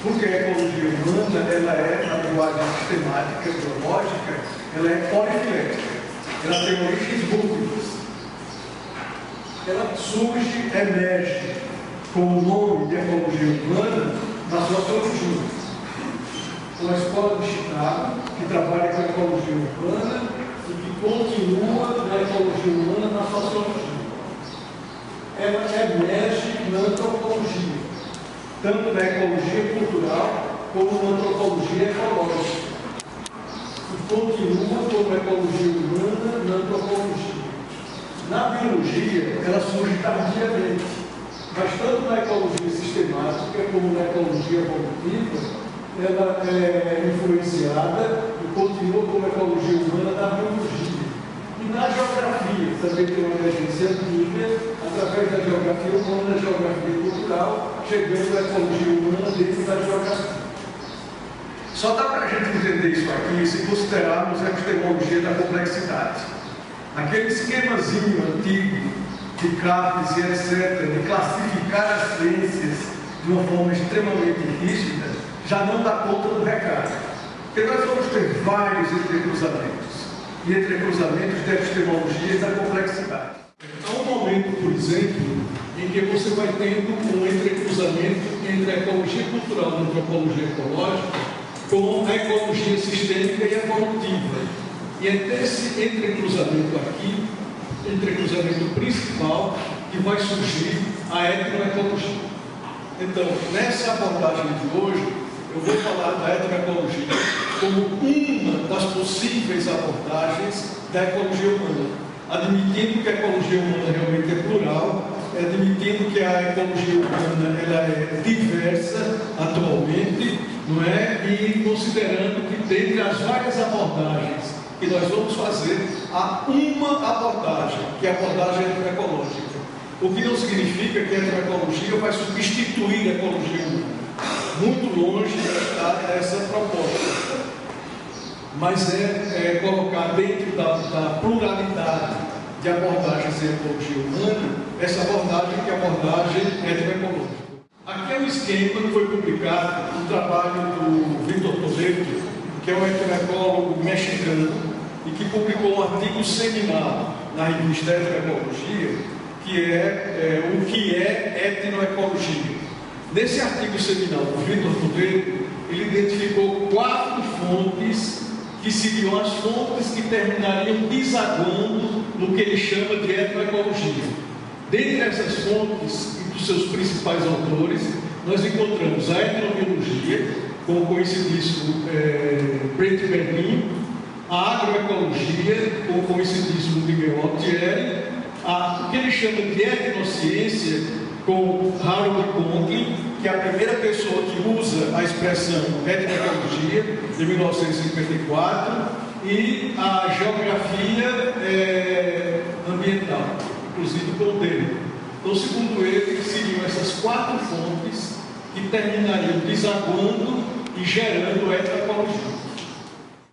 Porque a ecologia humana, ela é, na linguagem sistemática, biológica, ela é polifilética. Ela tem origens múltiplas. Ela surge, emerge com o nome de ecologia humana na sociologia. Uma escola de Chicago, que trabalha com a ecologia urbana e que continua na ecologia humana na sociologia. Ela emerge na antropologia, tanto na ecologia cultural como na antropologia ecológica. E continua como ecologia humana na antropologia. Na biologia, ela surge tardiamente, mas tanto na ecologia sistemática como na ecologia evolutiva, ela é influenciada e continua como ecologia humana na biologia. E na geografia, também tem uma emergência antiga, através da geografia humana, da geografia cultural, chegando à ecologia humana dentro da geografia. Só dá para a gente entender isso aqui se considerarmos a epistemologia da complexidade. Aquele esquemazinho antigo de CAPES e etc., de classificar as ciências de uma forma extremamente rígida, já não dá conta do recado. Porque nós vamos ter vários entrecruzamentos, e entrecruzamentos de epistemologias da complexidade. Há um momento, por exemplo, em que você vai tendo um entrecruzamento entre a ecologia cultural e a antropologia ecológica com a ecologia sistêmica e evolutiva. E é desse entrecruzamento aqui, entrecruzamento principal, que vai surgir a etnoecologia. Então, nessa abordagem de hoje, eu vou falar da etnoecologia como uma das possíveis abordagens da ecologia humana, admitindo que a ecologia humana realmente é plural, admitindo que a ecologia humana ela é diversa atualmente, não é? E considerando que dentre as várias abordagens que nós vamos fazer, há uma abordagem, que é a abordagem etnoecológica. O que não significa que a etnoecologia vai substituir a ecologia humana. Muito longe dessa proposta. Mas é colocar dentro da pluralidade de abordagens em ecologia humana, essa abordagem que é a abordagem etnoecológica. Aqui é um esquema que foi publicado no trabalho do Vítor Toledo, que é um etnoecólogo mexicano, e que publicou um artigo seminal na revista Etnoecologia, que é o que é etnoecologia. Nesse artigo seminal do Vítor Toledo, ele identificou 4 fontes que seriam as fontes que terminariam desaguando no que ele chama de etnoecologia. Dentre essas fontes e dos seus principais autores, nós encontramos a etnobiologia, com o conhecidíssimo Brent Berlin, a agroecologia, com o conhecidíssimo Miguel Altieri, o que ele chama de etnociência, com Harold Conklin, que é a primeira pessoa que usa a expressão etnoecologia, de 1954, e a geografia ambiental, inclusive com o dele. Então, segundo ele, seriam essas 4 fontes que terminariam desaguando e gerando etnoecologia.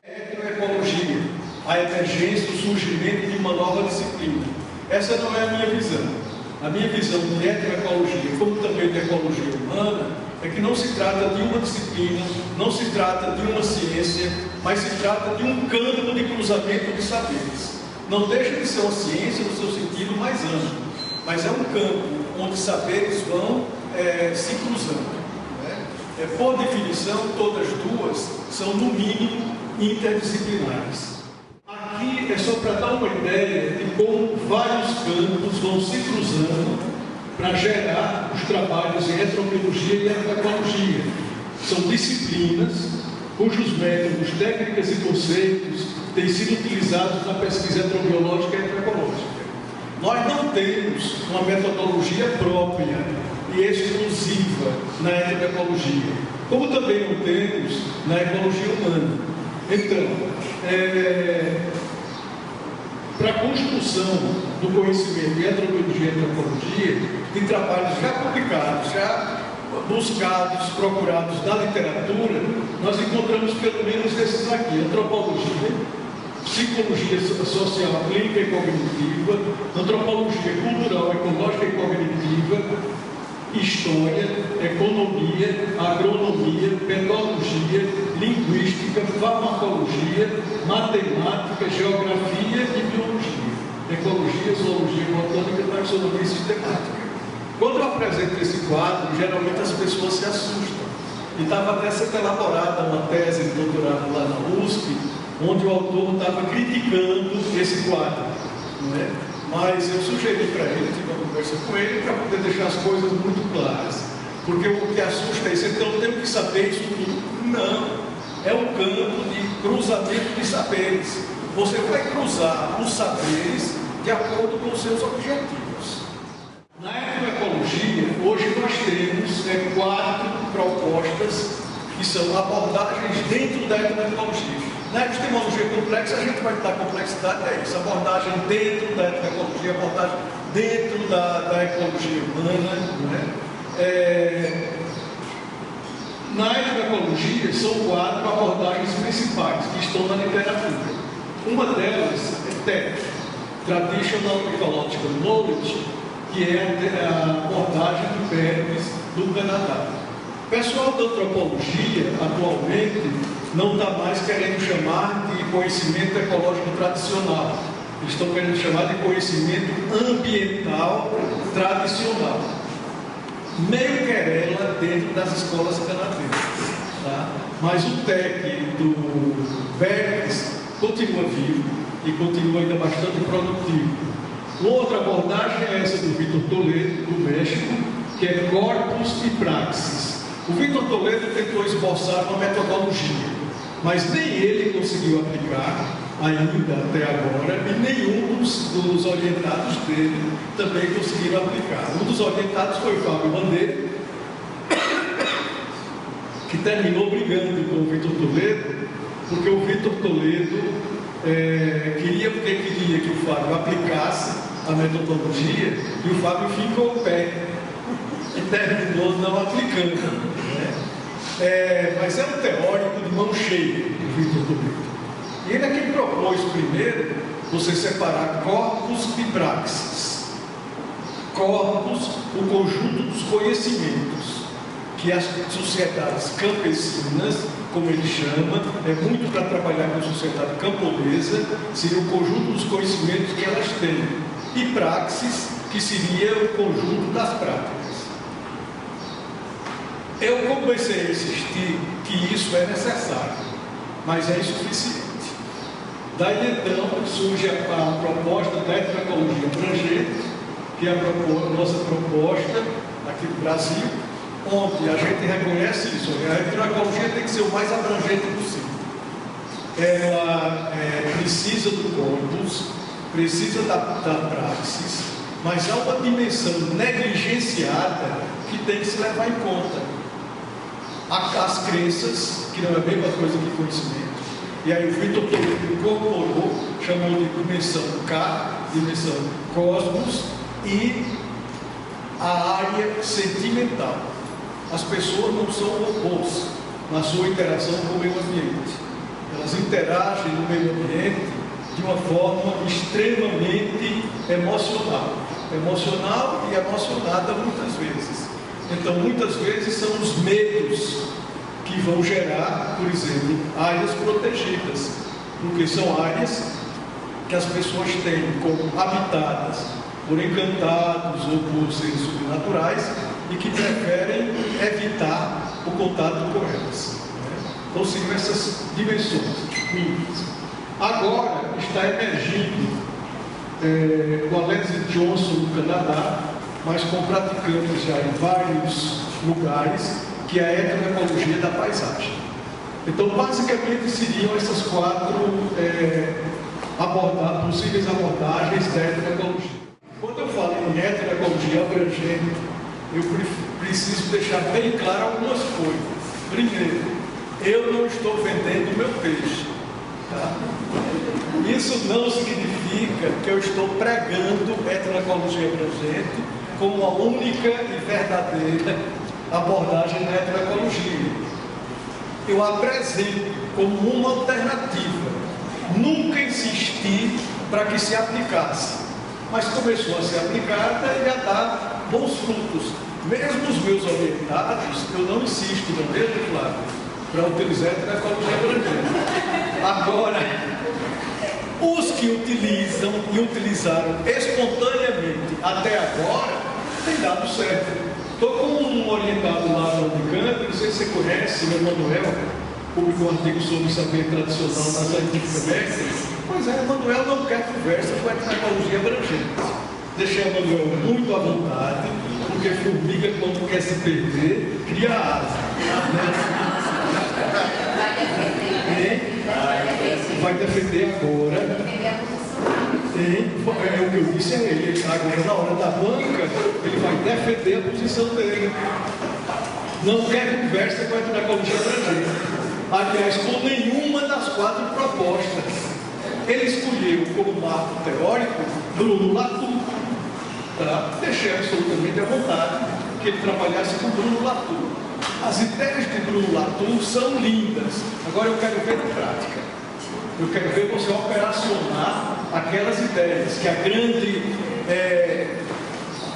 Etnoecologia, a emergência, o surgimento de uma nova disciplina. Essa não é a minha visão. A minha visão de etnoecologia, como também de ecologia humana, é que não se trata de uma disciplina, não se trata de uma ciência, mas se trata de um campo de cruzamento de saberes. Não deixa de ser uma ciência no seu sentido mais amplo, mas é um campo onde saberes vão se cruzando. Né? Por definição, todas duas são, no mínimo, interdisciplinares. Aqui é só para dar uma ideia de como vários campos vão se cruzando para gerar os trabalhos em etnobiologia e etnoecologia. São disciplinas cujos métodos, técnicas e conceitos têm sido utilizados na pesquisa etnobiológica e etnoecológica. Nós não temos uma metodologia própria e exclusiva na etnoecologia, como também não temos na ecologia humana. Então, para a construção do conhecimento de etnobiologia e etnoecologia, de trabalhos já publicados, já buscados, procurados na literatura, nós encontramos pelo menos esses aqui: antropologia, psicologia social clínica e cognitiva, antropologia cultural, ecológica e cognitiva, história, economia, agronomia biologia, matemática, geografia e biologia. Ecologia, zoologia, botânica, taxonomia e sistemática. Quando eu apresento esse quadro, geralmente as pessoas se assustam. E estava até sendo elaborada uma tese de doutorado lá na USP, onde o autor estava criticando esse quadro. Não é? Mas eu sugeri para ele, tive uma conversa com ele, para poder deixar as coisas muito claras. Porque o que assusta é isso, então eu tenho que saber isso tudo. Não, é um campo de cruzamento de saberes. Você vai cruzar os saberes de acordo com os seus objetivos. Na etnoecologia, hoje nós temos 4 propostas que são abordagens dentro da etnoecologia. Na epistemologia complexa, a gente vai dar complexidade, é isso, abordagem dentro da etnoecologia, abordagem dentro da ecologia humana. Né? Na etnoecologia, são 4 abordagens principais que estão na literatura. Uma delas é TEK, Traditional Ecological Knowledge, que é a abordagem do Perkins do Canadá. O pessoal da antropologia, atualmente, não está mais querendo chamar de conhecimento ecológico tradicional. Eles estão querendo chamar de conhecimento ambiental tradicional. Meio querela dentro das escolas canadenses. Tá? Mas o TEK do Perkins continua vivo e continua ainda bastante produtivo. Outra abordagem é essa do Vitor Toledo, do México, que é Corpus e Praxis. O Vitor Toledo tentou esboçar uma metodologia, mas nem ele conseguiu aplicar ainda até agora, e nenhum dos orientados dele também conseguiram aplicar. Um dos orientados foi o Fábio Bandeira, que terminou brigando com o Vitor Toledo, porque o Vitor Toledo queria que o Fábio aplicasse a metodologia, e o Fábio ficou ao pé e terminou não aplicando. Mas é um teórico de mão cheia, o Vitor Toledo. E ele é quem propôs primeiro você separar corpus e praxis. Corpus, o conjunto dos conhecimentos que as sociedades campesinas, como ele chama, é muito para trabalhar com a sociedade camponesa, seria o conjunto dos conhecimentos que elas têm. E praxis, que seria o conjunto das práticas. Eu comecei a insistir que isso é necessário, mas é insuficiente. Daí então surge a proposta da etnoecologia abrangente, que é a nossa proposta aqui no Brasil, onde a gente reconhece isso. A etnoecologia tem que ser o mais abrangente possível. Ela precisa do corpus, precisa da praxis, mas há uma dimensão negligenciada que tem que se levar em conta. As crenças, que não é a mesma coisa que conhecimento. E aí o Vitor Toledo incorporou, chamou de dimensão K, dimensão cosmos, e a área sentimental. As pessoas não são robôs na sua interação com o meio ambiente. Elas interagem no meio ambiente de uma forma extremamente emocional. Emocional e emocionada muitas vezes. Então, muitas vezes são os medos que vão gerar, por exemplo, áreas protegidas, porque são áreas que as pessoas têm como habitadas por encantados ou por seres sobrenaturais e que preferem evitar o contato com elas. Então, seriam essas dimensões mínimas. Agora está emergindo o Alexis Johnson no Canadá, mas com praticantes já em vários lugares, que é a etnoecologia da paisagem. Então, basicamente, seriam essas 4 possíveis abordagens da etnoecologia. Quando eu falo em etnoecologia abrangente, eu preciso deixar bem claro algumas coisas. Primeiro, eu não estou vendendo meu peixe. Tá? Isso não significa que eu estou pregando etnoecologia abrangente como a única e verdadeira abordagem da etnoecologia. Eu apresento como uma alternativa. Nunca insisti para que se aplicasse, mas começou a ser aplicada e a dar bons frutos. Mesmo os meus orientados, eu não insisto, não deixo claro. para utilizar a etnoecologia abrangente. Agora, os que utilizam e utilizaram espontaneamente até agora, tem dado certo. Estou com um orientado lá na Unicamp, não sei se você conhece, o Emanuel, publicou um artigo sobre saber tradicional nas antigas médicas. Pois é, Emanuel não quer conversa com a etnoecologia abrangente. Deixei a Emanuel muito à vontade, porque formiga, quando quer se perder, cria asa. Vai defender agora. É o que eu disse a ele. Agora, na hora da banca, ele vai defender a posição dele. Não quer conversa com a etnoecologia abrangente. Aliás, com nenhuma das 4 propostas. Ele escolheu como marco teórico Bruno Latour. Tá? Deixei absolutamente à vontade que ele trabalhasse com Bruno Latour. As ideias de Bruno Latour são lindas. Agora eu quero ver na prática. Eu quero ver você operacionar aquelas ideias, que a grande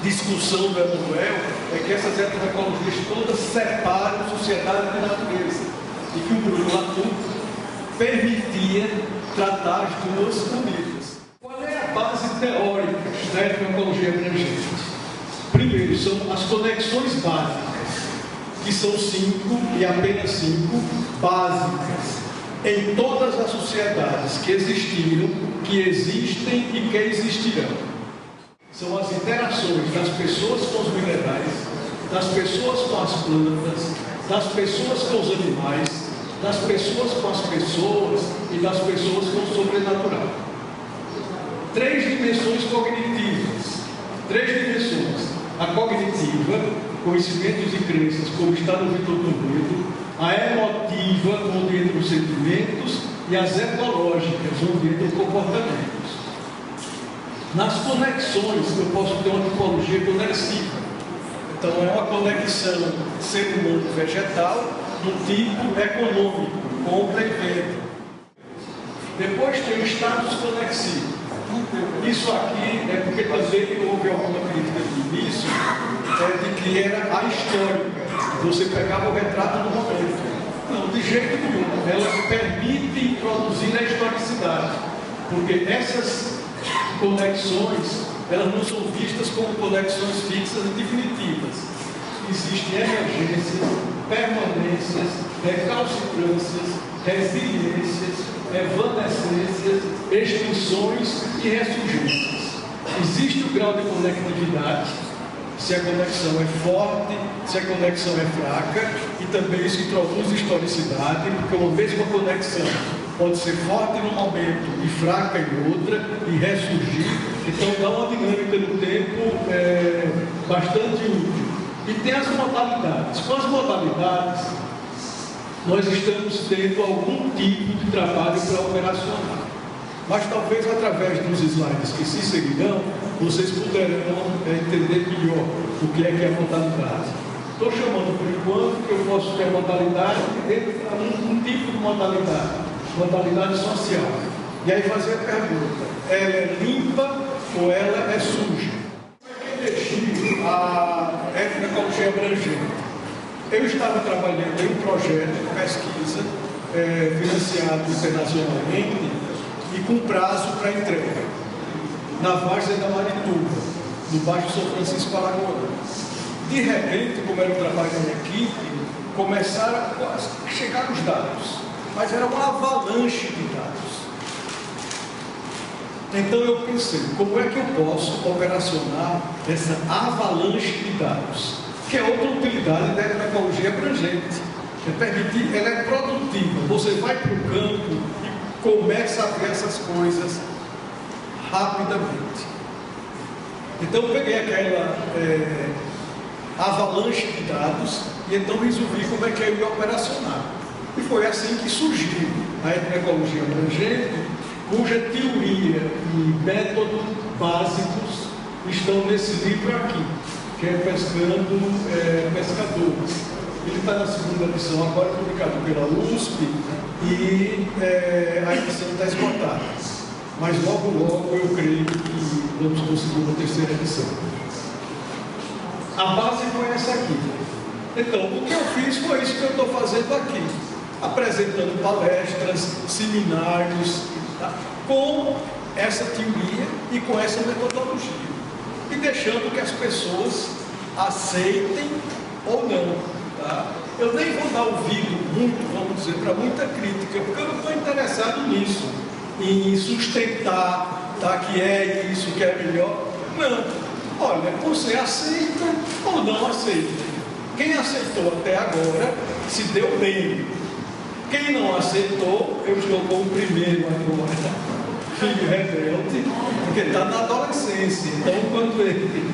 discussão do Emanuel é que essas etnoecologias todas separam sociedade da natureza. E que o Bruno Latour permitia tratar as duas unidas. Qual é a base teórica da etnoecologia abrangente? Primeiro, são as conexões básicas, que são 5 e apenas 5 básicas em todas as sociedades que existiram, que existem e que existirão. São as interações das pessoas com os minerais, das pessoas com as plantas, das pessoas com os animais, das pessoas com as pessoas e das pessoas com o sobrenatural. 3 dimensões cognitivas. 3 dimensões. A cognitiva, conhecimentos e crenças, como está no Vitor Toledo. A emotiva, onde entram os sentimentos. E as ecológicas, onde entram comportamentos. Nas conexões, eu posso ter uma tipologia conexiva. Então, é uma conexão ser humano-vegetal do tipo econômico, compra e venda. Depois tem os estados conexivos. Isso aqui é porque também houve alguma crítica no início de que era a histórica. Você pegava o retrato do momento. Não, de jeito nenhum. Ela permite introduzir a historicidade. Porque essas conexões, elas não são vistas como conexões fixas e definitivas. Existem emergências, permanências, recalcitrâncias, resiliências, evanescências, extinções e ressurgências. Existe o grau de conectividade, se a conexão é forte, se a conexão é fraca, e também isso introduz historicidade, porque uma mesma conexão pode ser forte num momento e fraca em outra, e ressurgir. Então dá uma dinâmica no tempo bastante útil. E tem as modalidades. Com as modalidades, nós estamos tendo algum tipo de trabalho para operacionar. Mas talvez através dos slides que se seguirão, vocês poderão entender melhor o que é a modalidade. Estou chamando por enquanto que eu posso ter modalidade, um tipo de modalidade social. E aí fazer a pergunta, ela é limpa ou ela é suja? A etnoecologia abrangente. Eu estava trabalhando em um projeto de pesquisa financiado internacionalmente e com prazo para entrega, na Várzea da Marituba, no Baixo São Francisco Alagoas. De repente, como era um trabalho em equipe, começaram a chegar os dados, mas era uma avalanche de dados. Então eu pensei, como é que eu posso operacionar essa avalanche de dados? Que é outra utilidade da etnoecologia abrangente. Ela é produtiva. Você vai para o campo e começa a ver essas coisas rapidamente. Então eu peguei aquela avalanche de dados e então resolvi como é que eu ia operacionar. E foi assim que surgiu a etnoecologia abrangente, cuja teoria e método básicos estão nesse livro aqui, que é Pescando Pescadores. Ele está na segunda edição, agora publicado pela USP, e a edição está esgotada. Mas logo eu creio que vamos conseguir uma terceira edição. A base foi essa aqui. Então, o que eu fiz foi isso que eu estou fazendo aqui. apresentando palestras, seminários, tá? Com essa teoria e com essa metodologia, e deixando que as pessoas aceitem ou não. Tá? Eu nem vou dar ouvido muito, vamos dizer, para muita crítica, porque eu não estou interessado nisso, em sustentar, tá, que é isso, que é melhor. Não. Olha, você aceita ou não aceita. Quem aceitou até agora se deu bem. Quem não aceitou, eu estou com o primeiro agora, filho rebelde, porque está na adolescência. Então, quando ele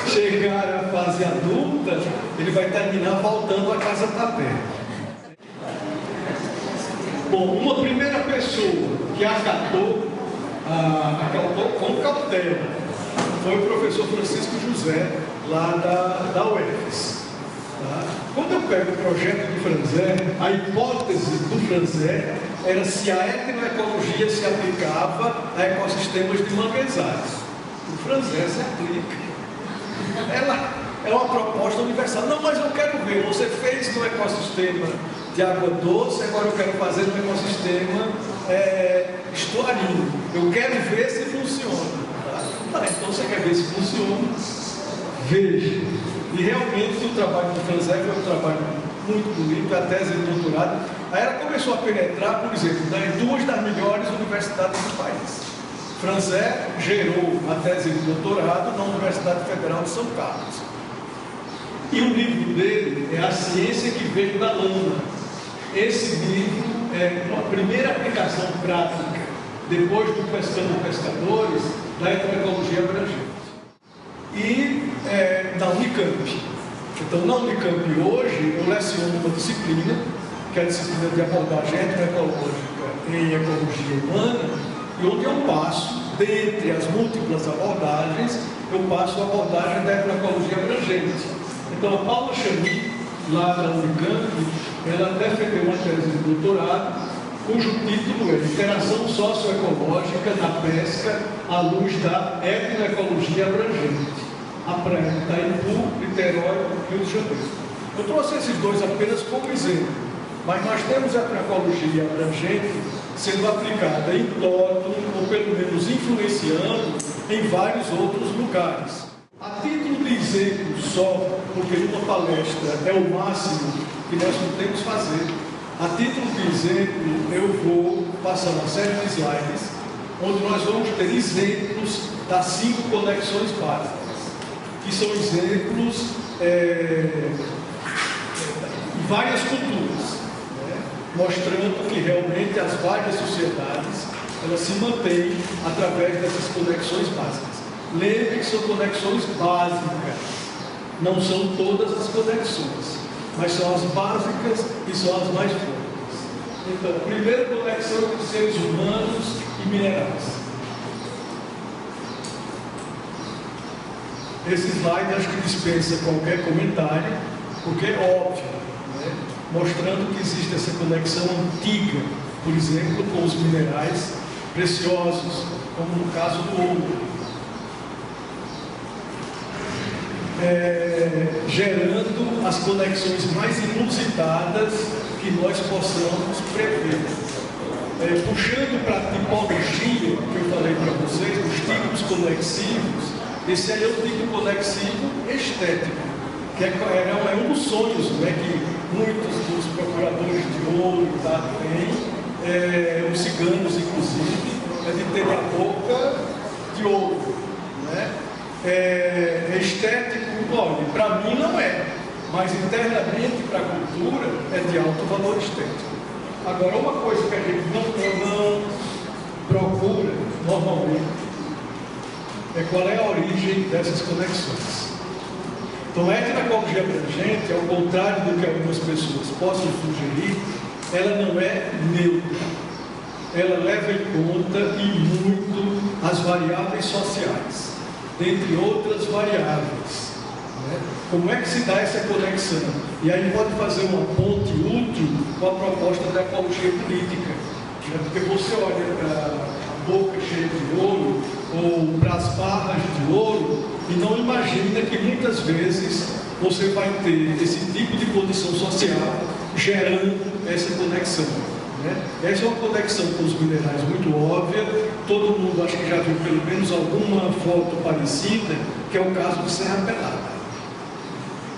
chegar à fase adulta, ele vai terminar voltando à casa paterna. Bom, uma primeira pessoa que acatou com cautela foi o professor Francisco José, lá da UFES. Tá? Quando eu pego o projeto de Franzé, a hipótese do Franzé era se a etnoecologia se aplicava a ecossistemas de manguezais. O Franzé se aplica. Ela é uma proposta universal. Não, mas eu quero ver, você fez no ecossistema de água doce, agora eu quero fazer no ecossistema estuarino. Eu quero ver se funciona. Tá, então você quer ver se funciona? Veja. E realmente o trabalho do Franzé foi um trabalho muito bonito, a tese de doutorado. Aí ela começou a penetrar, por exemplo, em duas das melhores universidades do país. Franzé gerou a tese de doutorado na Universidade Federal de São Carlos. E o livro dele é A Ciência que Veio da Lama. Esse livro é uma primeira aplicação prática, depois do Pescando Pescadores, da etnoecologia abrangente. E da Unicamp. Então, na Unicamp hoje, eu leciono uma disciplina, que é a disciplina de abordagem etnoecológica em ecologia humana, e onde eu passo, dentre as múltiplas abordagens, eu passo a abordagem da etnoecologia abrangente. Então, a Paula Chami, lá da Unicamp, ela defendeu uma tese de doutorado, cujo título é Interação Socioecológica na Pesca à Luz da Etnoecologia Abrangente. A praia de Itaipu, Niterói, Rio de Janeiro. Eu trouxe esses dois apenas como exemplo, mas nós temos a etnoecologia abrangente sendo aplicada em todo, ou pelo menos influenciando, em vários outros lugares. A título de exemplo só, porque uma palestra é o máximo que nós podemos fazer, a título de exemplo, eu vou passar uma série de slides, onde nós vamos ter exemplos das 5 conexões básicas, que são exemplos de várias culturas, né? Mostrando que realmente as várias sociedades elas se mantêm através dessas conexões básicas. Lembre que são conexões básicas, não são todas as conexões, mas são as básicas e são as mais fortes. Então, primeira conexão entre seres humanos e minerais. Esse slide acho que dispensa qualquer comentário, porque é óbvio, né? Mostrando que existe essa conexão antiga, por exemplo, com os minerais preciosos, como no caso do ouro. Gerando as conexões mais inusitadas que nós possamos prever. Puxando para a tipologia que eu falei para vocês, os tipos conexivos, esse aí é o tipo conexivo estético, que é um dos sonhos, né, que muitos dos procuradores de ouro têm, os ciganos inclusive, é de ter a boca de ouro, né? Estético, olha, para mim não é, mas internamente para a cultura é de alto valor estético. Agora, uma coisa que a gente não procura normalmente é qual é a origem dessas conexões. Então, a etnoecologia abrangente, ao contrário do que algumas pessoas possam sugerir, ela não é neutra. Ela leva em conta e muito as variáveis sociais, dentre outras variáveis. Né? Como é que se dá essa conexão? E aí pode fazer uma ponte útil com a proposta da ecologia política. Né? Porque você olha para a boca cheia de ouro, ou para as barras de ouro, e não imagina que muitas vezes você vai ter esse tipo de condição social gerando essa conexão. Né? Essa é uma conexão com os minerais muito óbvia, todo mundo acho que já viu pelo menos alguma foto parecida, que é o caso de Serra Pelada.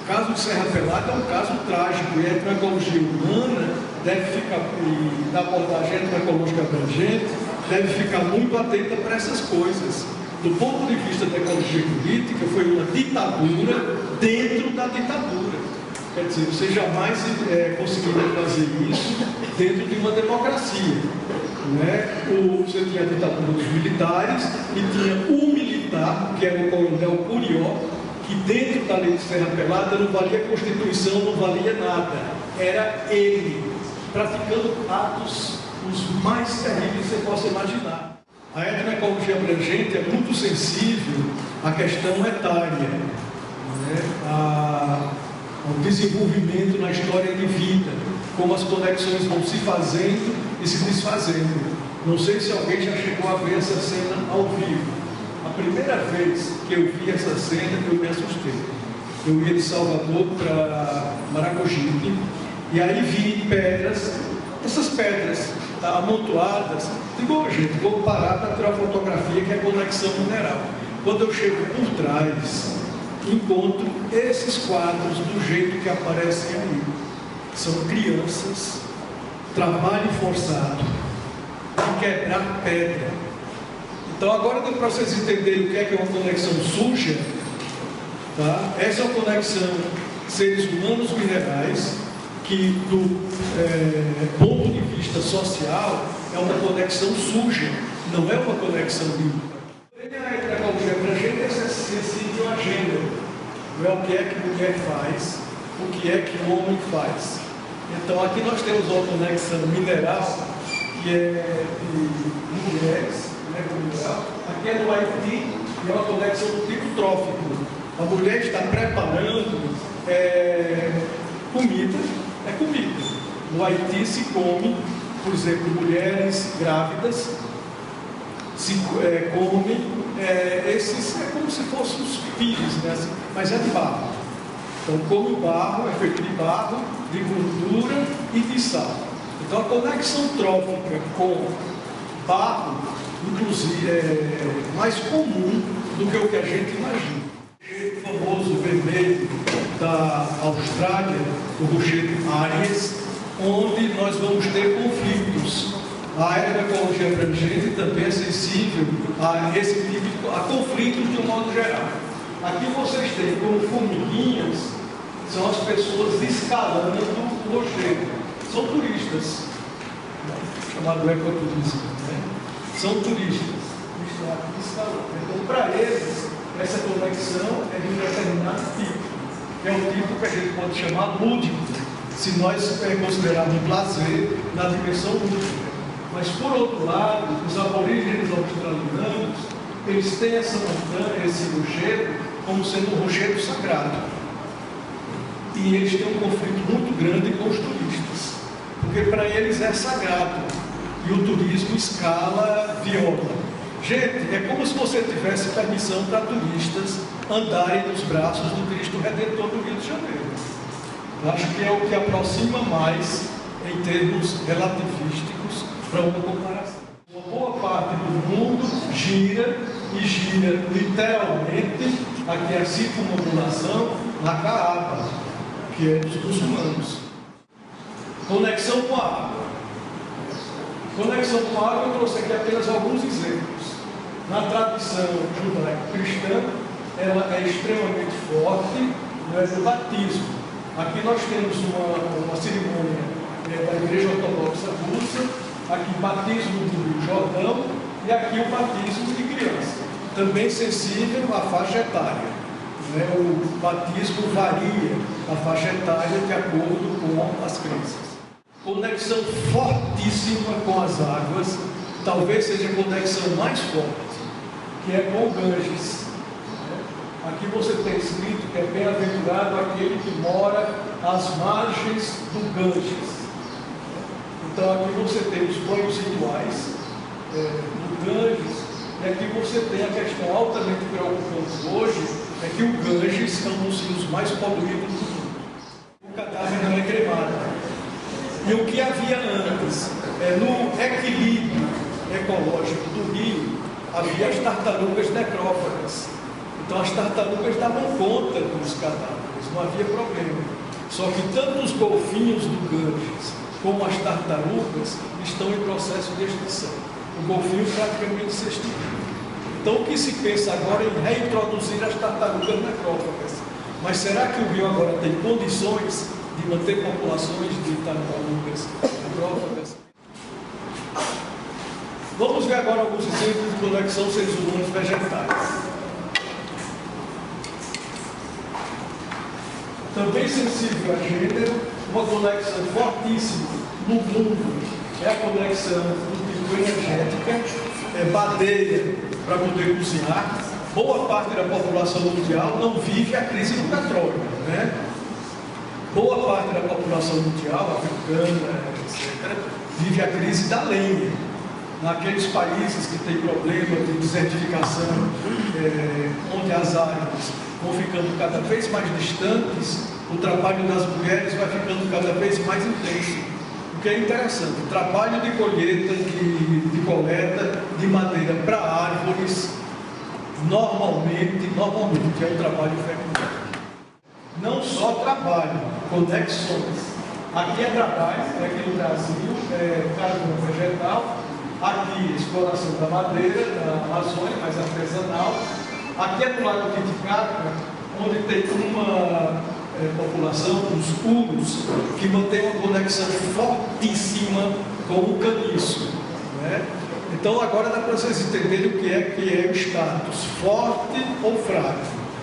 O caso de Serra Pelada é um caso trágico e a etnoecologia humana deve ficar, e da abordagem etnoecológica abrangente, deve ficar muito atenta para essas coisas. Do ponto de vista da ecologia política, foi uma ditadura dentro da ditadura. Quer dizer, você jamais conseguiria fazer isso dentro de uma democracia. Né? Você tinha a ditadura dos militares e tinha o militar, que era o coronel Curió, que dentro da lei de Serra Pelada não valia a Constituição, não valia nada. Era ele, praticando atos os mais terríveis que você possa imaginar. A etnoecologia abrangente é muito sensível à questão etária, né? Ao desenvolvimento na história de vida, como as conexões vão se fazendo e se desfazendo. Não sei se alguém já chegou a ver essa cena ao vivo. A primeira vez que eu vi essa cena, eu me assustei. Eu ia de Salvador para Maragogipe e aí vi pedras, essas pedras amontoadas. Digo, gente, vou parar para tirar fotografia, que é conexão mineral. Quando eu chego por trás, encontro esses quadros do jeito que aparecem aí. São crianças, trabalho forçado, de quebrar pedra. Então agora deu para vocês entenderem o que é uma conexão suja, tá? Essa é uma conexão seres humanos minerais, que do ponto de vista social é uma conexão suja, não é uma conexão limpa. A etnoecologia abrangente é sensível a gênero, não é o que é que a mulher faz, o que é que o homem faz. Então aqui nós temos uma conexão mineral, que é de mulheres, né, mineral. Aqui é do Haiti, e é uma conexão do tipo trófico. A mulher está preparando comida, é comida. No Haiti se come, por exemplo, mulheres grávidas comem esses, é como se fossem os pires, né? Mas é de barro. Então, come barro, é feito de barro, de gordura e de sal. Então, a conexão trófica com barro, inclusive, é mais comum do que o que a gente imagina. O famoso vermelho da Austrália, o rochedo Aries, onde nós vamos ter conflitos. A etnoecologia abrangente também é sensível a esse tipo a conflitos de um modo geral. Aqui vocês têm como formiguinhas, são as pessoas escalando o rochedo. São turistas, chamado ecoturismo, né? São turistas, escalando. Então, para eles, essa conexão é de um determinado tipo, que é o tipo que a gente pode chamar lúdico, se nós considerarmos lazer na dimensão lúdica. Mas, por outro lado, os aborígenes australianos, eles têm essa montanha, esse rochedo, como sendo um rochedo sagrado. E eles têm um conflito muito grande com os turistas, porque para eles é sagrado, e o turismo escala, viola. Gente, é como se você tivesse permissão para turistas andarem nos braços do Cristo Redentor do Rio de Janeiro. Eu acho que é o que aproxima mais, em termos relativísticos, para uma comparação. Uma boa parte do mundo gira, e gira literalmente, aqui é a circunambulação, na Caaba, que é dos muçulmanos. Conexão com a água. Conexão com a água, eu trouxe aqui apenas alguns exemplos. Na tradição judaico-cristã, ela é extremamente forte, no batismo. Aqui nós temos uma cerimônia da Igreja Ortodoxa Russa, aqui batismo do Jordão e aqui o batismo de criança. Também sensível à faixa etária. Né? O batismo varia a faixa etária de acordo com as crenças. Conexão fortíssima com as águas, talvez seja a conexão mais forte, que é com o Ganges. Aqui você tem escrito que é bem-aventurado aquele que mora às margens do Ganges. Então aqui você tem os banhos rituais do Ganges, e aqui você tem a questão altamente preocupante hoje, é que o Ganges é um dos rios mais poluídos do mundo. O cadáver não é cremado. E o que havia antes, no equilíbrio ecológico do rio, havia as tartarugas necrófagas. Então as tartarugas davam conta dos cadáveres, não havia problema. Só que tanto os golfinhos do Ganges como as tartarugas estão em processo de extinção. O golfinho praticamente se extinguiu. Então o que se pensa agora é em reintroduzir as tartarugas necrófagas. Mas será que o rio agora tem condições de manter populações de tartarugas necrófagas? Vamos ver agora alguns exemplos de conexão seres humanos vegetais. Também sensível a gênero, uma conexão fortíssima no mundo é a conexão do tipo energética, badeia para poder cozinhar. Boa parte da população mundial não vive a crise do petróleo, né? Boa parte da população mundial, africana, etc., vive a crise da lenha. Naqueles países que têm problema de desertificação, onde as árvores vão ficando cada vez mais distantes, o trabalho das mulheres vai ficando cada vez mais intenso. O que é interessante, o trabalho de colheita, de coleta de madeira para árvores, normalmente é um trabalho feminino. Não só trabalho, conexões. Aqui é trabalho, aqui no Brasil, carbono vegetal. Aqui, exploração da madeira, da Amazônia, mais artesanal. Aqui é do lado de Titicaca, onde tem uma população, os urus, que mantém uma conexão fortíssima com o caniço, né? Então agora dá para vocês entenderem o que é o status, forte ou fraco.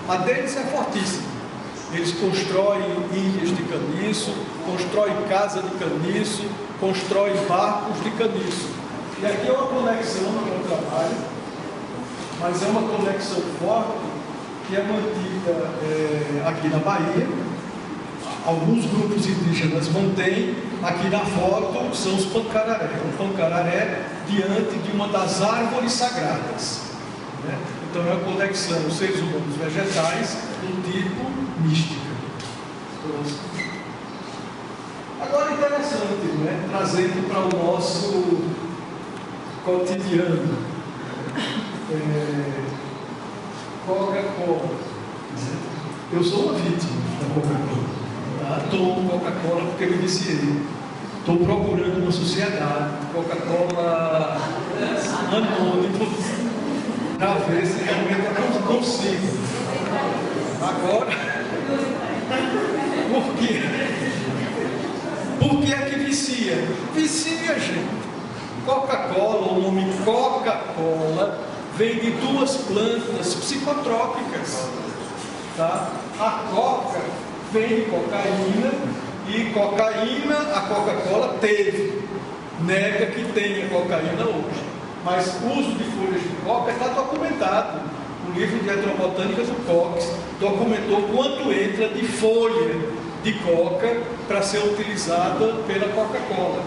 A deles é fortíssima. Eles constroem ilhas de caniço, constroem casa de caniço, constroem barcos de caniço. E aqui é uma conexão no trabalho, mas é uma conexão forte que é mantida aqui na Bahia. Alguns grupos indígenas mantêm. Aqui na foto são os pancararé. Um pancararé diante de uma das árvores sagradas, né? Então é uma conexão seres humanos vegetais do tipo mística. Agora interessante, né? Trazendo para o nosso cotidiano, Coca-Cola. Eu sou uma vítima da Coca-Cola. Tomo Coca-Cola porque me viciei. Estou procurando uma sociedade, Coca-Cola anônimo, para ver se realmente eu consigo. Agora, por quê? Por que é que vicia? Vicia, gente. Coca-Cola, o nome Coca-Cola, vem de duas plantas psicotrópicas. Tá? A coca vem de cocaína, e cocaína a Coca-Cola teve. Nega que tenha cocaína hoje. Mas o uso de folhas de coca está documentado. O livro de Etnobotânica do Cox documentou quanto entra de folha de coca para ser utilizada pela Coca-Cola.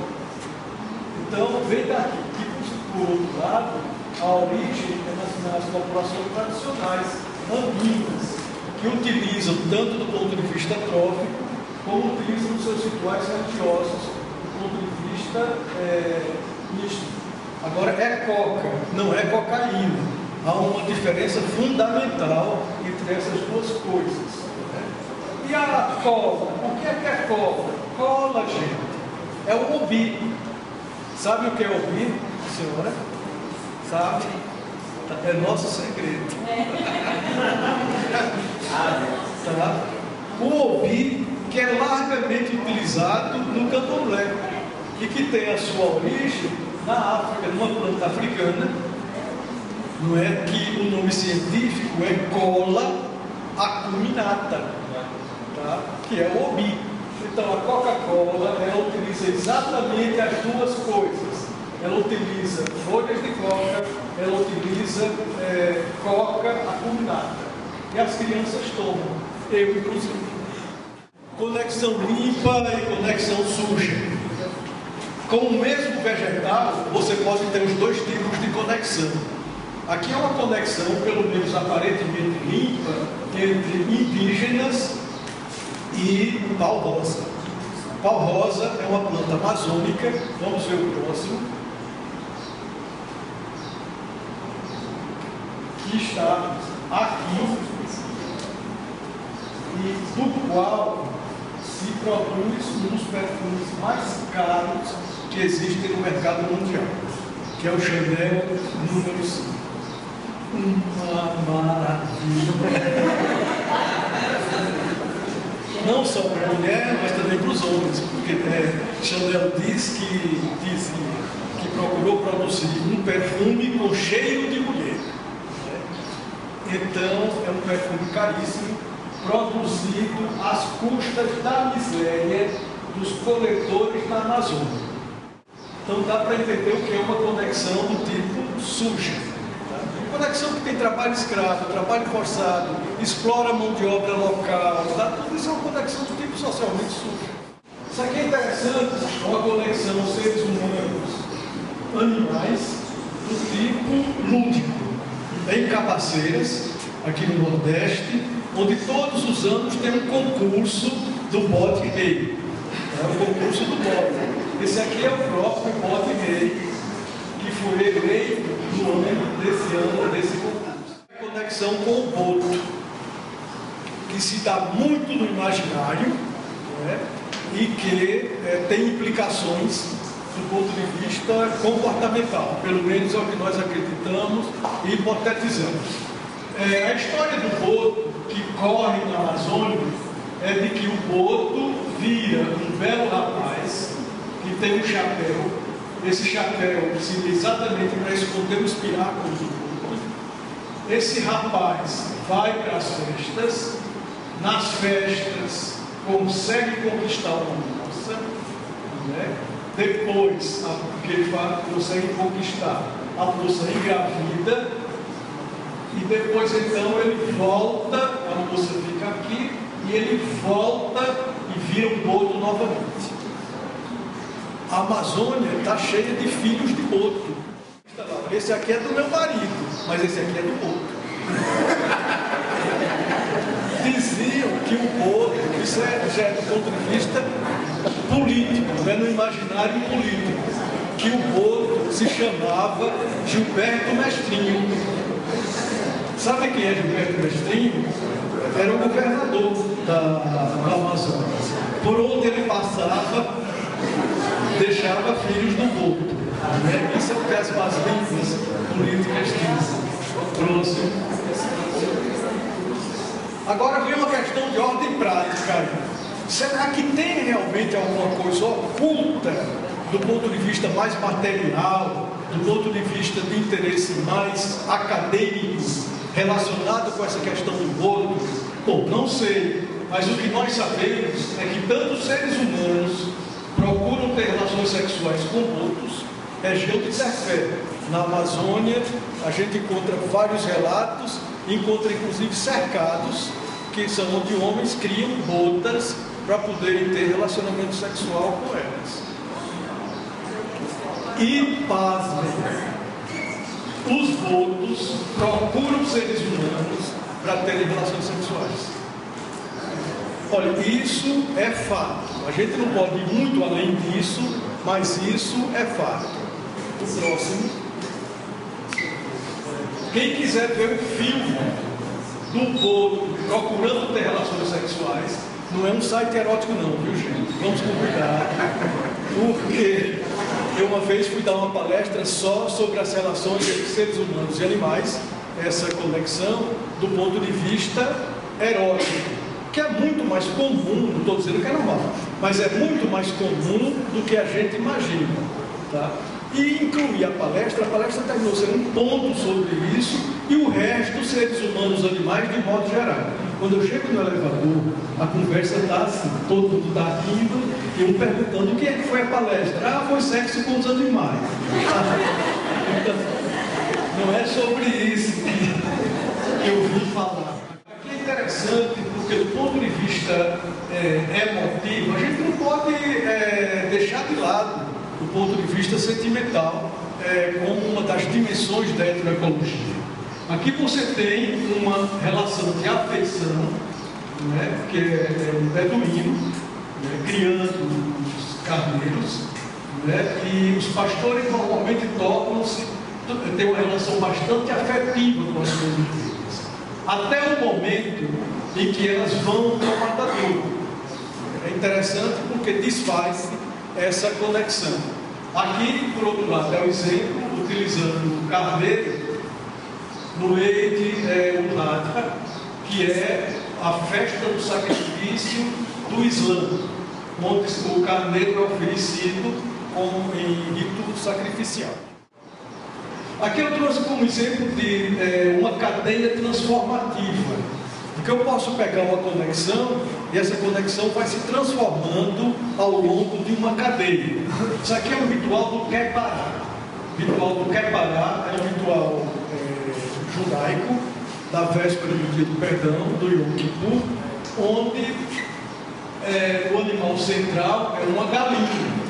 Então, vem daqui. E, por outro lado, a origem é nas populações tradicionais, andinas, que utilizam tanto do ponto de vista trófico, como utilizam os seus rituais religiosos do ponto de vista místico. Agora, é coca, não é cocaína. Há uma diferença fundamental entre essas duas coisas, né? E a cola? O que é cola? Cola, gente, é o obi. Sabe o que é obi, senhora? Sabe? É nosso segredo. Tá? O obi, que é largamente utilizado no candomblé e que tem a sua origem na África, numa planta africana. Não é que o nome científico é cola acuminata, tá? Que é o obi. Então a Coca-Cola, ela utiliza exatamente as duas coisas. Ela utiliza folhas de coca, ela utiliza coca acuminata. E as crianças tomam, eu inclusive. Conexão limpa e conexão suja. Com o mesmo vegetal, você pode ter os dois tipos de conexão. Aqui é uma conexão, pelo menos aparentemente limpa, entre indígenas e pau rosa. Pau rosa é uma planta amazônica. Vamos ver o próximo. Que está aqui e do qual se produz um dos perfumes mais caros que existem no mercado mundial, que é o Chanel número 5. Uma maravilha! Não só para a mulher, mas também para os homens, porque Chanel diz que procurou produzir um perfume com cheiro de mulher. Então, é um perfume caríssimo, produzido às custas da miséria dos coletores na Amazônia. Então, dá para entender o que é uma conexão do tipo suja. Tá? Conexão que tem trabalho escravo, trabalho forçado, explora a mão de obra local, tá? Tudo isso é uma conexão do tipo socialmente suja. Isso aqui é interessante, é uma conexão seres humanos, animais, do tipo lúdico. Em Cabaceiras, aqui no Nordeste, onde todos os anos tem um concurso do bode rei. É o concurso do bode. Esse aqui é o próprio bode rei, que foi eleito no ano desse concurso. A conexão com o boto, que se dá muito no imaginário, né, e que tem implicações do ponto de vista comportamental, pelo menos é o que nós acreditamos e hipotetizamos. A história do boto que corre na Amazônia é de que o boto vira um belo rapaz que tem um chapéu. Esse chapéu serve exatamente para esconder os piráculos do boto. Esse rapaz vai para as festas, nas festas consegue conquistar uma moça, né? Depois que ele consegue conquistar, a moça engravida, e depois então ele volta, a moça fica aqui, e ele volta e vira um boto novamente. A Amazônia está cheia de filhos de boto. Esse aqui é do meu marido, mas esse aqui é do boto. Diziam que o boto, isso já é do ponto de vista político, não é no imaginário político, que o boto se chamava Gilberto Mestrinho. Sabe quem é Gilberto Mestrinho? Era o governador da Amazônia. Por onde ele passava, deixava filhos do boto. Né? Isso é o que as más línguas políticas dizem. Próximo. Agora vem uma questão de ordem prática. Será que tem realmente alguma coisa oculta do ponto de vista mais material, do ponto de vista de interesse mais acadêmico, relacionado com essa questão do boto? Bom, não sei, mas o que nós sabemos é que tanto seres humanos procuram ter relações sexuais com botos, região de Serfé. Na Amazônia, a gente encontra vários relatos, encontra inclusive cercados, que são onde homens criam botas para poderem ter relacionamento sexual com elas. E, pasmem, os botos procuram seres humanos para terem relações sexuais. Olha, isso é fato. A gente não pode ir muito além disso, mas isso é fato. O próximo. Quem quiser ver o filme do boto procurando ter relações sexuais, não é um site erótico não, viu gente? Vamos com cuidado, porque eu uma vez fui dar uma palestra só sobre as relações entre seres humanos e animais, essa conexão do ponto de vista erótico, que é muito mais comum, não estou dizendo que é normal, mas é muito mais comum do que a gente imagina, tá? E incluir a palestra terminou sendo um ponto sobre isso, e o resto, seres humanos, animais, de modo geral. Quando eu chego no elevador, a conversa está assim, todo mundo está rindo, e eu perguntando o que é que foi a palestra. Ah, foi sexo com os animais. Então, não é sobre isso que eu vim falar. Aqui é interessante, porque do ponto de vista emotivo, a gente não pode deixar de lado do ponto de vista sentimental, como uma das dimensões da heteroecologia. Aqui você tem uma relação de afeição, né, que é um beduíno, criando os carneiros, e os pastores normalmente têm uma relação bastante afetiva com as suas ovelhas, até o momento em que elas vão para o matadouro. É interessante porque desfaz essa conexão. Aqui, por outro lado, é o exemplo, utilizando o carneiro no meio de Hadra, que é a festa do sacrifício do Islã, onde o carneiro é oferecido em rito sacrificial. Aqui eu trouxe como exemplo de uma cadeia transformativa, porque eu posso pegar uma conexão e essa conexão vai se transformando ao longo de uma cadeia. Isso aqui é um ritual do Kepará. O ritual do Kepará é um ritual judaico da véspera do dia do perdão, do Yom Kippur, onde o animal central é uma galinha.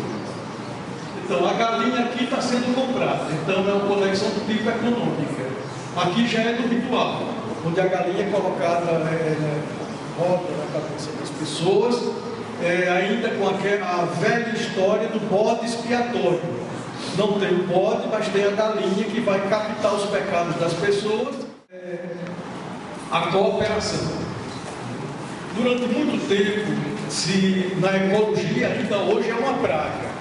Então a galinha aqui está sendo comprada, então é uma conexão do tipo econômica. Aqui já é do ritual, onde a galinha é colocada roda na cabeça das pessoas, ainda com a velha história do bode expiatório. Não tem o bode, mas tem a galinha que vai captar os pecados das pessoas. A cooperação. Durante muito tempo, na ecologia, ainda hoje é uma praga.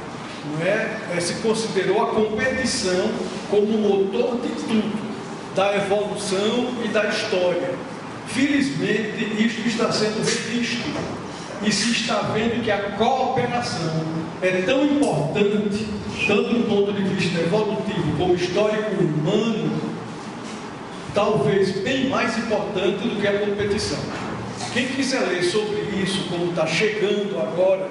Se considerou a competição como motor de tudo, da evolução e da história. Felizmente, isto está sendo revisto e se está vendo que a cooperação é tão importante, tanto do ponto de vista evolutivo como histórico humano, talvez bem mais importante do que a competição. Quem quiser ler sobre isso, como está chegando agora,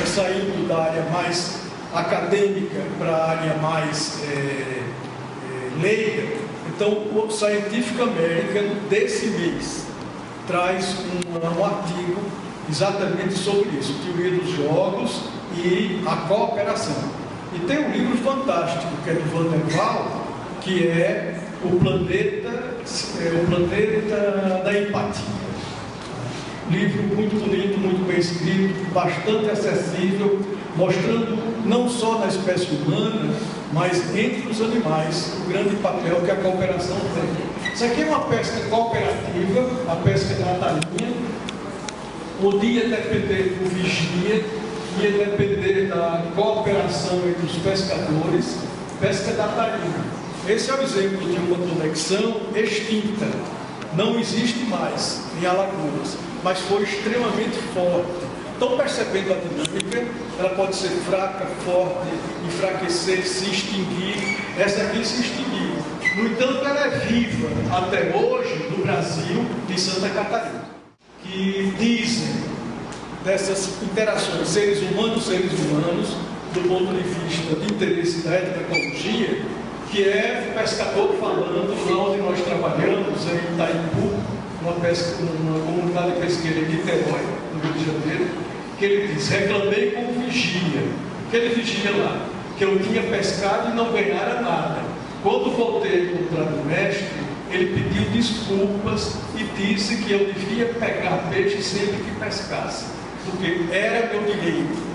saindo da área mais acadêmica para a área mais leiga, então o Scientific American desse mês traz um artigo exatamente sobre isso, teoria dos jogos e a cooperação. E tem um livro fantástico que é do Van der Waal, que é o planeta da empatia. Livro muito bonito, muito bem escrito, bastante acessível, mostrando não só na espécie humana, mas entre os animais, o grande papel que a cooperação tem. Isso aqui é uma pesca cooperativa, a pesca da tarinha. Podia depender do vigia, ia depender da cooperação entre os pescadores, pesca da tarinha. Esse é o exemplo de uma conexão extinta. Não existe mais em Alagoas, mas foi extremamente forte. Estão percebendo a dinâmica? Ela pode ser fraca, forte, enfraquecer, se extinguir. Essa aqui se extinguiu. No entanto, ela é viva até hoje no Brasil, em Santa Catarina, que dizem dessas interações seres humanos, do ponto de vista de interesse da etnoecologia, que é o pescador falando lá onde nós trabalhamos, em Itaipu, numa comunidade pesqueira em Niterói, no Rio de Janeiro, que ele diz: reclamei com o vigia, que ele vigia lá, que eu tinha pescado e não ganhara nada. Quando voltei a encontrar o mestre, ele pediu desculpas e disse que eu devia pegar peixe sempre que pescasse, porque era meu direito.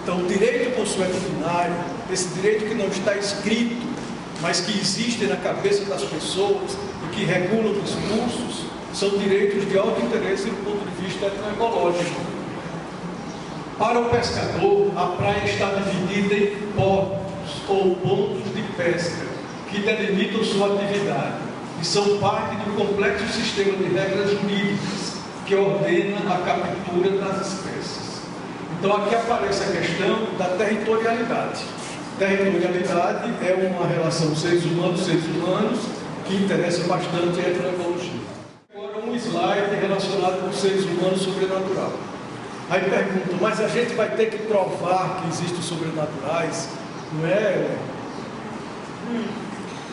Então, o direito consuetudinário, esse direito que não está escrito, mas que existe na cabeça das pessoas e que regulam os discursos, são direitos de alto interesse do ponto de vista etnoecológico. Para o pescador, a praia está dividida em portos ou pontos de pesca que delimitam sua atividade e são parte de um complexo sistema de regras jurídicas que ordena a captura das espécies. Então aqui aparece a questão da territorialidade. Territorialidade é uma relação seres humanos que interessa bastante a etnoecologia. Agora um slide relacionado com seres humanos sobrenatural. Aí pergunto, mas a gente vai ter que provar que existem sobrenaturais? Não é?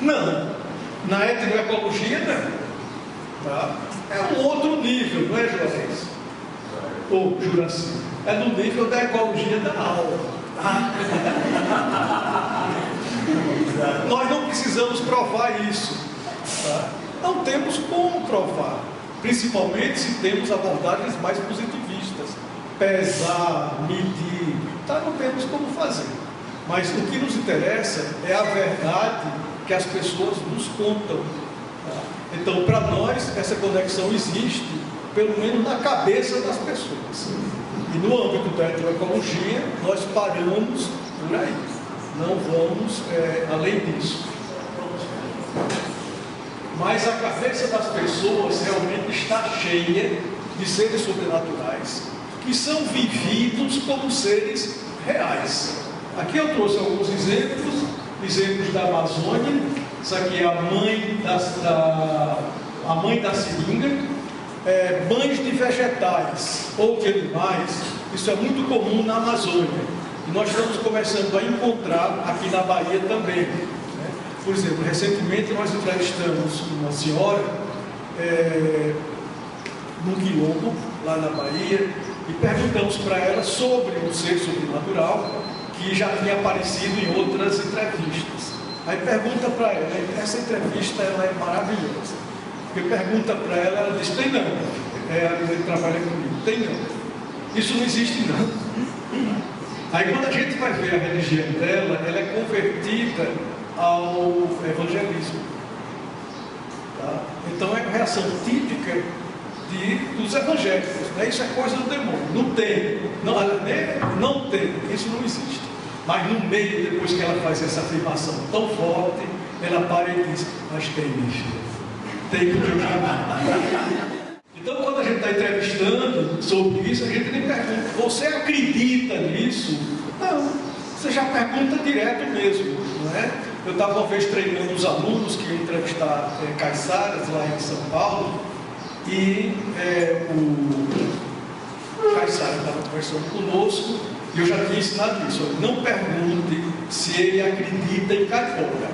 Não. Na etnoecologia não. Tá? É um outro nível, não é, Juarez? Ou Juraci? É no nível da ecologia da alma. Nós não precisamos provar isso. Tá? Não temos como provar. Principalmente se temos abordagens mais positivistas. pesar, medir, tá, não temos como fazer. Mas o que nos interessa é a verdade que as pessoas nos contam. Tá? Então, para nós, essa conexão existe, pelo menos na cabeça das pessoas. E no âmbito da heteroecologia, nós paramos por aí. Não vamos além disso. Mas a cabeça das pessoas realmente está cheia de seres sobrenaturais que são vividos como seres reais. Aqui eu trouxe alguns exemplos da Amazônia. Isso aqui é a mãe da seringa. Banhos de vegetais ou de animais, isso é muito comum na Amazônia. E nós estamos começando a encontrar aqui na Bahia também. Por exemplo, recentemente nós entrevistamos uma senhora no Quilombo, lá na Bahia, e perguntamos para ela sobre um ser sobrenatural que já tinha aparecido em outras entrevistas. Aí pergunta para ela, essa entrevista ela é maravilhosa, porque pergunta para ela, ela diz, tem não, ele trabalha comigo, tem não, isso não existe não. Aí quando a gente vai ver a religião dela, ela é convertida ao evangelismo. Tá? Então é a reação típica dos evangélicos, né? Isso é coisa do demônio, não tem, não tem, isso não existe. Mas no meio, depois que ela faz essa afirmação tão forte, ela para e diz, mas tem, minha filha, tem porque eu já vi. Então quando a gente está entrevistando sobre isso, a gente nem pergunta, você acredita nisso? Não, você já pergunta direto mesmo, não é? Eu estava uma vez treinando os alunos que iam entrevistar caiçaras lá em São Paulo, e o caiçara estava conversando conosco, e eu já tinha ensinado isso. Não pergunte se ele acredita em caipora.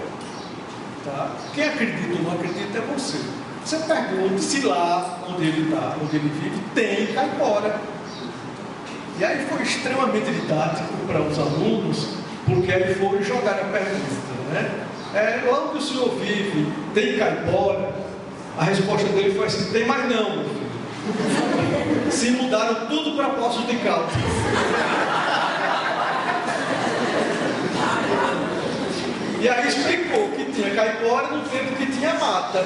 Tá? Quem acredita ou não acredita é você. Você pergunta se lá onde ele está, onde ele vive, tem caipora. E aí foi extremamente didático para os alunos, porque aí foram jogar a pergunta, né? Lá onde o senhor vive, tem caipora? A resposta dele foi assim, tem mais não, meu filho. Se mudaram tudo para Poços de Caldas. E aí explicou que tinha caipora no tempo que tinha mata.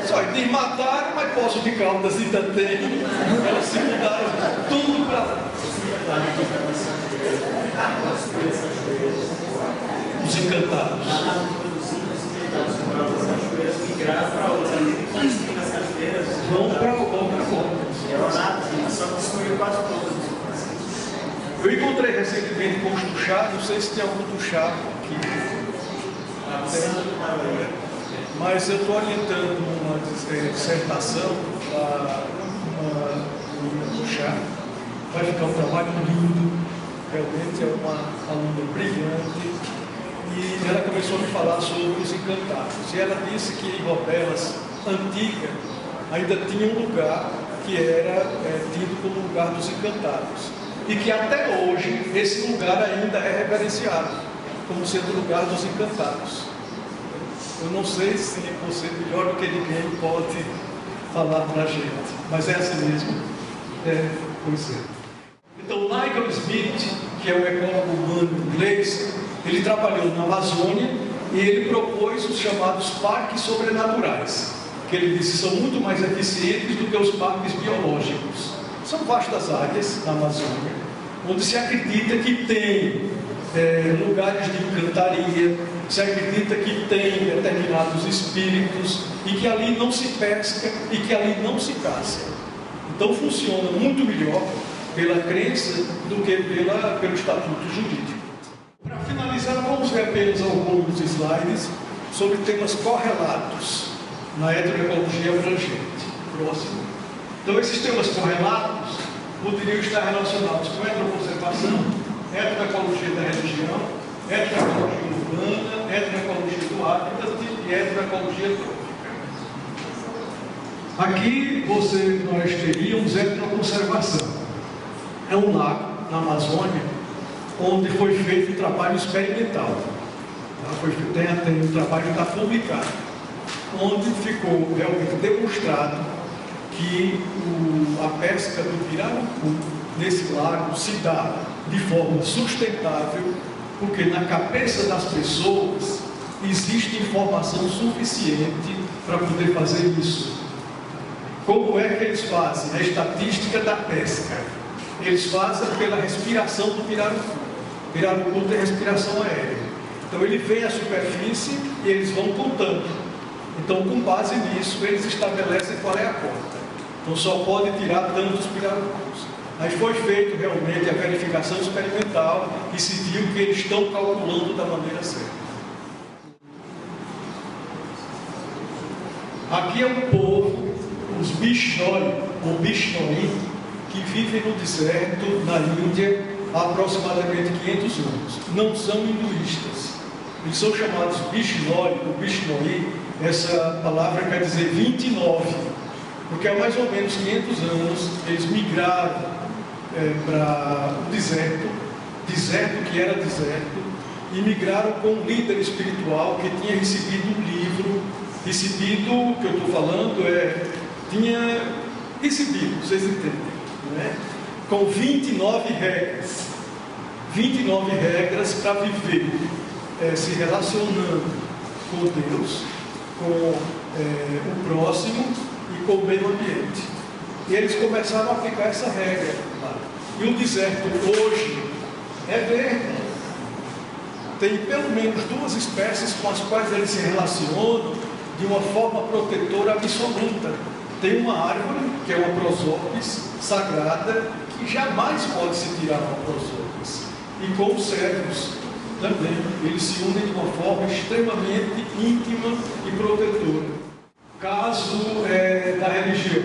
Só que desmataram, mas Poços de Caldas ainda tem. Elas se mudaram tudo para lá. Os encantados. Vão para outra conta. Só construiu 4 pontos. Eu encontrei recentemente com os tuxá, não sei se tem algum tuxá aqui. Mas eu estou orientando uma dissertação para uma tuxá. Vai ficar um trabalho lindo, realmente é uma aluna brilhante. E ela começou a me falar sobre os encantados. E ela disse que em Rodelas antiga ainda tinha um lugar que era tido como lugar dos encantados. E que até hoje esse lugar ainda é reverenciado como sendo o lugar dos encantados. Eu não sei se você, melhor do que ninguém, pode falar para a gente, mas é assim mesmo. Pois é. Então, Nigel Smith, que é o ecólogo humano inglês, ele trabalhou na Amazônia e ele propôs os chamados parques sobrenaturais, que ele disse são muito mais eficientes do que os parques biológicos. São vastas áreas na Amazônia, onde se acredita que tem lugares de encantaria, se acredita que tem determinados espíritos e que ali não se pesca e que ali não se caça. Então funciona muito melhor pela crença do que pelo estatuto jurídico. Para finalizar, vamos ver apenas alguns slides sobre temas correlatos na heteroecologia abrangente. Próximo. Então, esses temas correlatos poderiam estar relacionados com heteroconservação, heteroecologia da religião, heteroecologia urbana, heteroecologia do hábitat e heteroecologia trófica. Aqui nós teríamos heteroconservação. É um lago na Amazônia onde foi feito um trabalho experimental. Tem um trabalho da Publicar, onde ficou realmente demonstrado que a pesca do pirarucu nesse lago se dá de forma sustentável, porque na cabeça das pessoas existe informação suficiente para poder fazer isso. Como é que eles fazem? A estatística da pesca. Eles fazem pela respiração do pirarucu. Pirarucu tem respiração aérea. Então ele vem à superfície e eles vão contando. Então, com base nisso, eles estabelecem qual é a cota. Então só pode tirar tantos pirarucus. Aí foi feita realmente a verificação experimental e se viu que eles estão calculando da maneira certa. Aqui é um povo, os Bishnoi, ou Bishnoi, que vivem no deserto, na Índia, há aproximadamente 500 anos. Não são hinduístas. Eles são chamados Bishnoi, ou Bishnoi. Essa palavra quer dizer 29, porque há mais ou menos 500 anos eles migraram para o deserto que era deserto, e migraram com um líder espiritual que tinha recebido um livro, o que eu estou falando tinha recebido, vocês entendem, né? Com 29 regras. 29 regras para viver se relacionando com Deus, com o próximo e com o meio ambiente. E eles começaram a aplicar essa regra. E o deserto hoje é verde. Tem pelo menos 2 espécies com as quais eles se relacionam de uma forma protetora absoluta. Tem uma árvore, que é uma prosopis sagrada, que jamais pode se tirar uma prosopis. E com os cedros também, eles se unem de uma forma extremamente íntima e protetora. Caso da religião.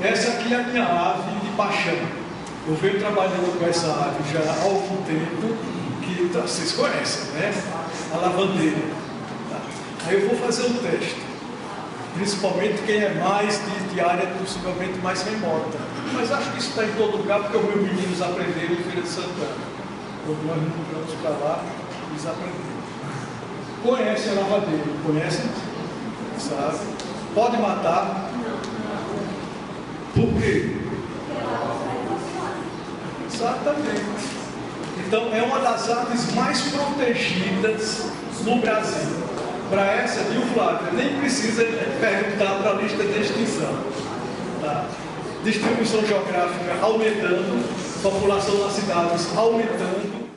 Essa aqui é a minha ave de paixão. Eu venho trabalhando com essa ave já há algum tempo, que vocês conhecem, né? A lavandeira. Aí eu vou fazer um teste, principalmente quem é mais de área possivelmente mais remota. Mas acho que isso está em todo lugar, porque os meus meninos aprenderam em Feira de Santana. Quando nós nos mudamos para lá, eles aprenderam. Conhecem a lavadeira? Conhecem? Sabe? Pode matar. Por quê? Exatamente. Então, é uma das aves mais protegidas no Brasil. Para essa, viu, Flávia? Nem precisa perguntar para a lista de extinção. Tá? Distribuição geográfica aumentando, população nas cidades aumentando,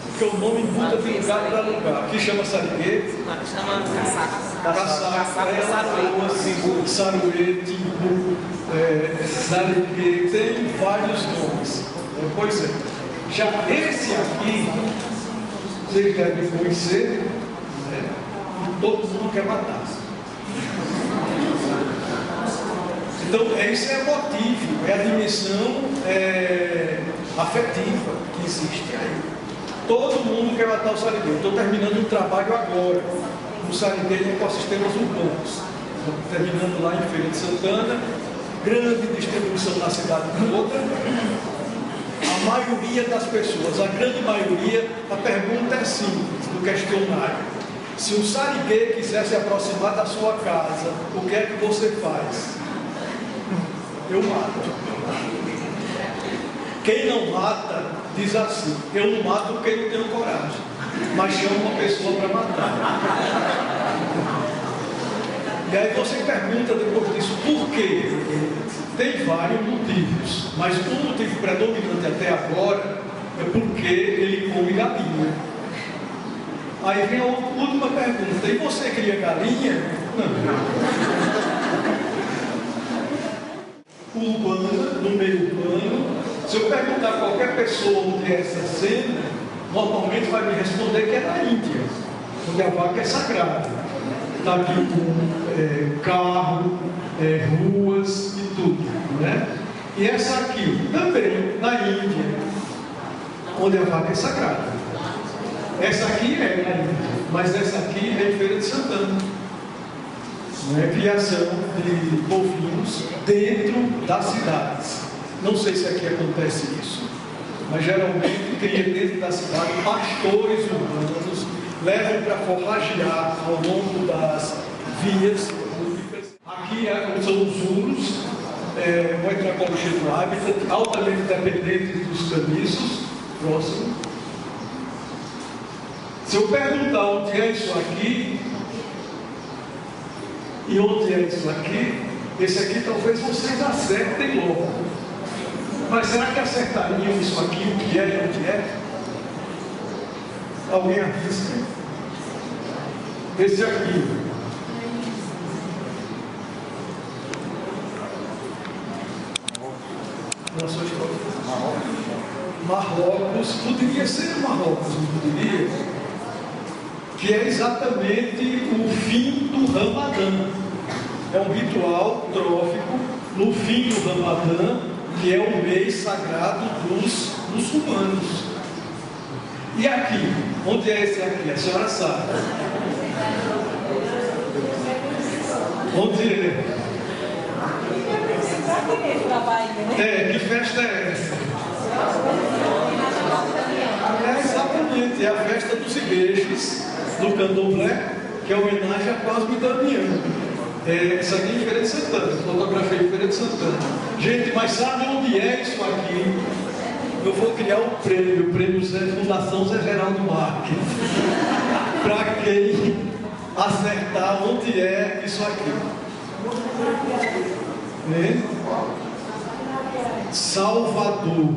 porque o nome muda de lugar para lugar. Aqui chama sariguê, chama caçaca, saruê, timbu, sariguê, tem vários nomes. Pois é. Já esse aqui, vocês devem conhecer, né? E todo mundo quer matar. Então, esse é emotivo, é a dimensão afetiva que existe aí. Todo mundo quer matar o sariguê. Eu estou terminando um trabalho agora no sariguê em ecossistemas urbanos. Estou terminando lá em Feira de Santana, grande distribuição na cidade toda. A maioria das pessoas, a grande maioria, a pergunta é simples do questionário. Se um sariguê quiser se aproximar da sua casa, o que é que você faz? Eu mato. Quem não mata, diz assim, eu não mato porque não tenho coragem, mas chama uma pessoa para matar. E aí você pergunta depois disso, por quê? Tem vários motivos, mas o motivo predominante até agora é porque ele come galinha. Aí vem a última pergunta, e você cria galinha? Não. Urbana, no meio urbano, se eu perguntar a qualquer pessoa onde é essa cena, normalmente vai me responder que é na Índia, onde a vaca é sagrada. Está aqui com carro, ruas e tudo, né? E essa aqui, também na Índia, onde a vaca é sagrada. Essa aqui é na Índia, mas essa aqui é em Feira de Santana. Criação de bovinos dentro das cidades. Não sei se aqui acontece isso, mas geralmente cria dentro da cidade pastores urbanos, levam para forragear ao longo das vias públicas. Aqui são os urus, uma ecologia do hábitat, altamente dependente dos caniços. Próximo. Se eu perguntar onde é isso aqui e onde é isso aqui, esse aqui talvez vocês acertem logo. Mas será que acertariam isso aqui, o que é e onde é? Alguém arrisca? Esse aqui. Nossa, Marrocos, poderia ser Marrocos, não poderia? Que é exatamente o fim do Ramadã. É um ritual trófico no fim do Ramadã, que é o mês sagrado dos muçulmanos. E aqui? Onde é esse aqui? A senhora sabe. Onde é? Que festa é essa? É exatamente, é a festa dos igrejas do Candomblé, que é homenagem a Cosme Damião. Isso aqui é em Feira de Santana, fotografei em Feira de Santana. Gente, mas sabe onde é isso aqui? Eu vou criar o prêmio Fundação Zé Geraldo Marques, para quem acertar onde é isso aqui. Né? Salvador.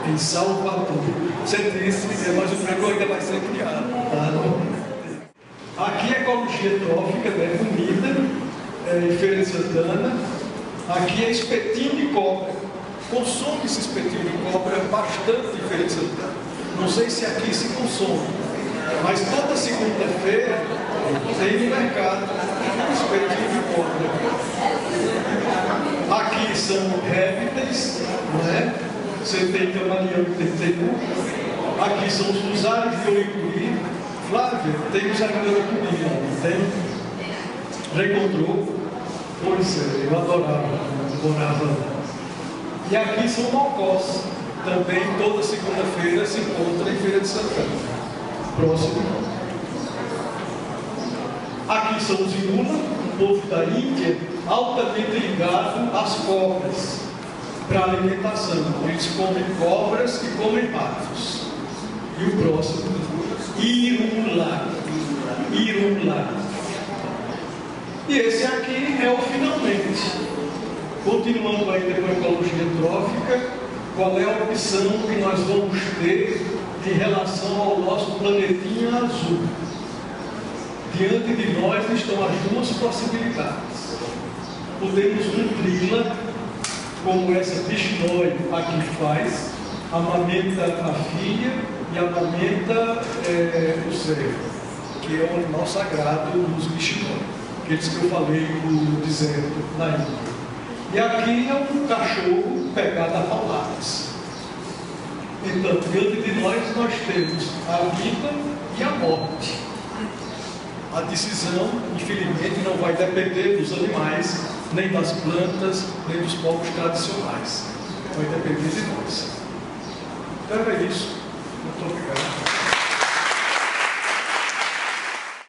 Em Salvador. Você disse, mas o prêmio ainda vai ser criado. Tá? Aqui é ecologia trófica, né? Comida, em Feira de Santana. Aqui é espetinho de cobra. Consome esse espetinho de cobra bastante em Feira de Santana. Não sei se aqui se consome, mas toda segunda-feira tem no mercado espetinho de cobra. Aqui são répteis, né? Você tem camaleão que tem tempo. Aqui são os usares de oicuri. Flávia, tem os agricultores comigo, não tem? Já encontrou? Pois é, eu adorava. E aqui são mocós. Também toda segunda-feira se encontra em Feira de Santana. Próximo. Aqui são os Inula, um povo da Índia, altamente ligado às cobras para alimentação. Eles comem cobras e comem patos. E o próximo, Irula. E esse aqui é o finalmente. Continuando ainda com a ecologia trófica, qual é a opção que nós vamos ter em relação ao nosso planetinha azul? Diante de nós estão as duas possibilidades. Podemos nutri-la, como essa bichinóide aqui faz, amamenta a filha e amamenta o servo, que é o animal sagrado dos bichinóides, aqueles que eu falei no deserto na Índia. E aqui é um cachorro pegado a pauladas. Então, diante de nós temos a vida e a morte. A decisão, infelizmente, não vai depender dos animais, nem das plantas, nem dos povos tradicionais. Vai depender de nós. Então é isso. Muito obrigado.